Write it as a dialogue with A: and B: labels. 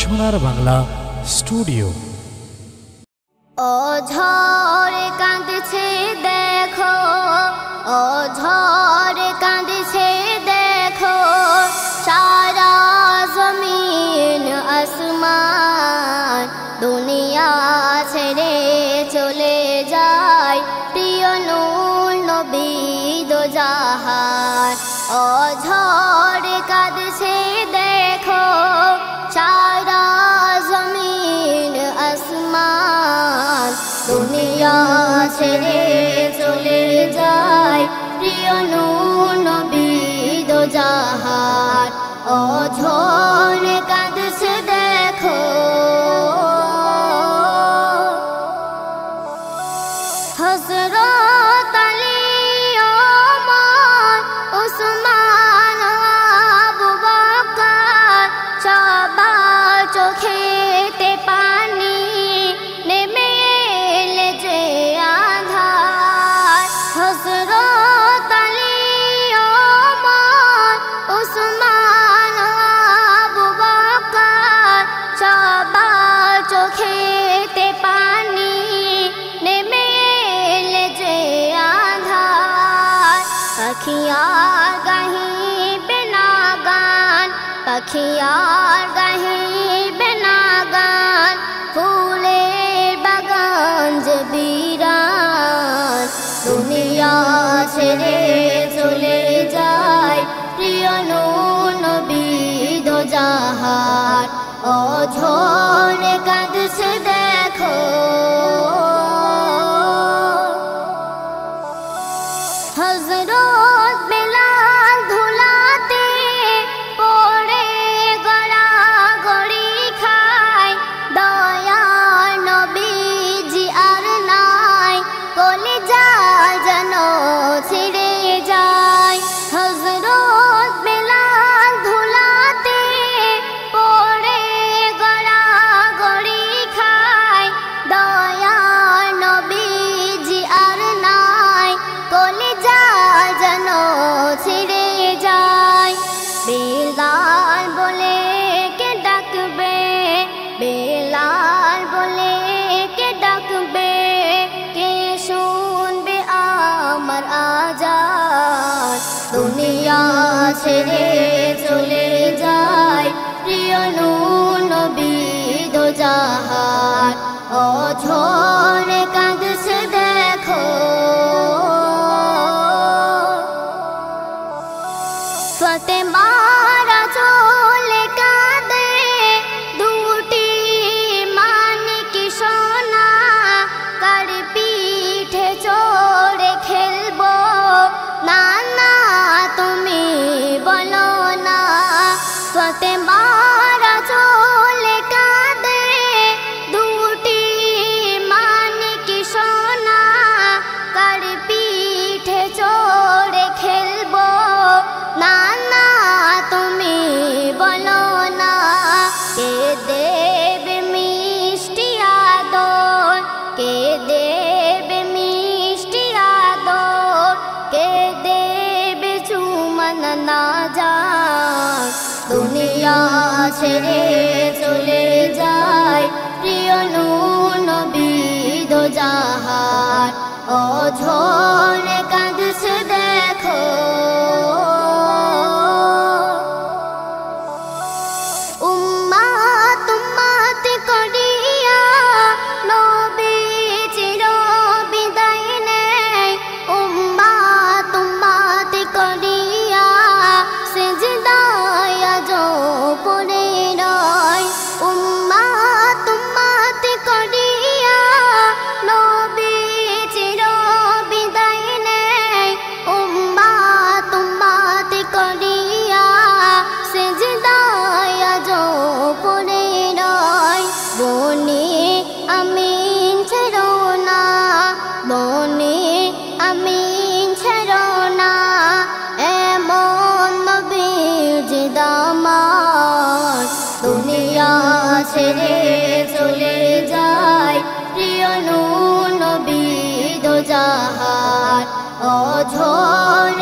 A: সোনার বাংলা স্টুডিও।
B: ও ঝড় কাঁদছে দেখো, ও ঝড় কাঁদছে দেখো, সারা জমিন আসমান দুনিয়া ছেড়ে চলে যায় প্রিয় নূর নবী দো জাহান। ও ঝড় কাঁদছে দেখো, সারা জমিন আসমান দুনিয়া ছেড়ে চলে যায় প্রিয় নূর নবী দো জাহান। ও ঝড় কাঁদছে দেখো, হযরত আলী ওমর উসমান আবু বকর সবার চোখেতে পানি নেমে এলে যে আঁধার। হযরত আলী ওমর উসমান আবু বকর সবার চোখেতে পানি নেমে এলে যে আঁধার। পাখিয়ার গাহিবে না গান, পাখিয়ার গাহিবে না গান, ফুলের বাগান যে বিরান দুনিয়া ছেড়ে চলে যায় প্রিয় নূর নবী দো জাহান। ও ঝড় কাঁদছে দেখো, হযরত বেলাল ধুলাতে পড়ে গড়াগড়ি খায়, দয়ার নবীজি আর নাই কলিজা যেন ছিঁড়ে যায়। হযরত বেলাল ধুলাতে পড়ে গড়াগড়ি খায়, দয়ার নবীজি আর নাই কলিজা যেন ছিঁড়ে যায়। বেলাল বলে কে ডাকবে, বেলাল বলে কে ডাকবে, কে শুনবে আমার আজান দুনিয়া ছেড়ে চলে যায় প্রিয় নূর নবী দো জাহান। ও ঝড় কাঁদছে দেখো, ফাতেমারা চলে কাঁদে দুটি মানিক সোনা, কার পিঠে চড়ে খেলবো না না তুমি বলো না। ফাতেমারা চলে কাঁদে দুটি মানিক সোনা, কার পিঠে চড়ে খেলবো না না তুমি বলো না। কে দেবে মিষ্টি আদর, কে দেবে মিষ্টি আদর, কে দেবে চুমন না যান দুনিয়া ছেড়ে চলে যায় প্রিয় নূর নবী দো জাহান। ও ঝড় কাঁদছে দেখো, উম্মাত উম্মাত করিয়া নবীজির বিদায় নেয়, উম্মাত উম্মাত করিয়া সিজদায় আজও পড়ে রয়। উম্মাত উম্মাত করিয়া নবীজির বিদায় নেয়, উম্মাত উম্মাত করিয়া সিজদায় আজও পড়ে রয়। বনি আমিন ছেড়ো না, বনি আমিন ছেড়ো না, এমন নবীজি দামান দুনিয়া ছেড়ে চলে যায় প্রিয় নূর নবী দো জাহান। ও ঝড়